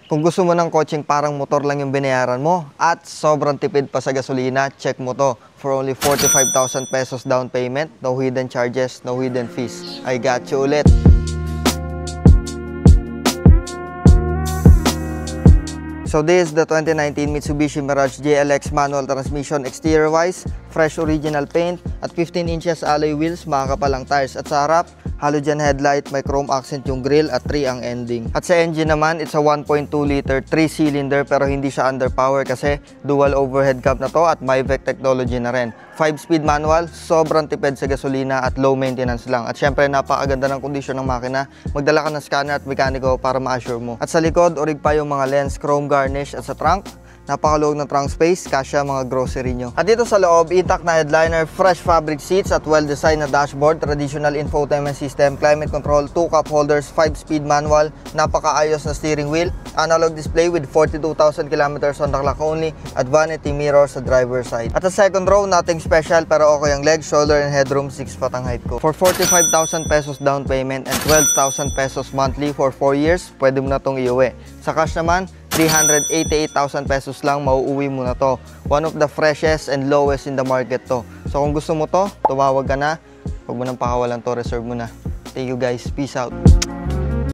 Kung gusto mo ng kotseng parang motor lang yung binayaran mo at sobrang tipid pa sa gasolina, check mo to. For only 45,000 pesos down payment, no hidden charges, no hidden fees. I got you ulit. So this is the 2019 Mitsubishi Mirage GLX manual transmission. Exterior wise, fresh original paint at 15 inches alloy wheels, makakapalang tires. At sa harap, halogen headlight, may chrome accent yung grille at 3 ang ending. At sa engine naman, it's a 1.2 liter 3-cylinder pero hindi siya underpower kasi dual overhead cam na to at MyVec technology na rin. 5-speed manual, sobrang tipid sa gasolina at low maintenance lang. At syempre, napakaganda ng kondisyon ng makina. Magdala ka ng scanner at mekaniko para ma-assure mo. At sa likod, orig pa yung mga lens, chrome garnish. At sa trunk, napakaluwag ng trunk space, kasya mga grocery nyo. At dito sa loob, intact na headliner, fresh fabric seats at well-designed na dashboard, traditional infotainment system, climate control, 2 cup holders, 5-speed manual, napakaayos na steering wheel, analog display with 42,000 kilometers on the clock only, at vanity mirror sa driver's side. At sa second row, nothing special pero okay ang leg, shoulder, and headroom, 6'4" ang height ko. For 45,000 pesos down payment and 12,000 pesos monthly for 4 years, pwede mo na itong iuwi. Sa cash naman, 388,000 pesos lang, mauuwi mo na to. One of the freshest and lowest in the market to. So kung gusto mo to, tumawag ka na. Huwag mo nang pakawalan to, reserve mo na. Thank you guys, peace out.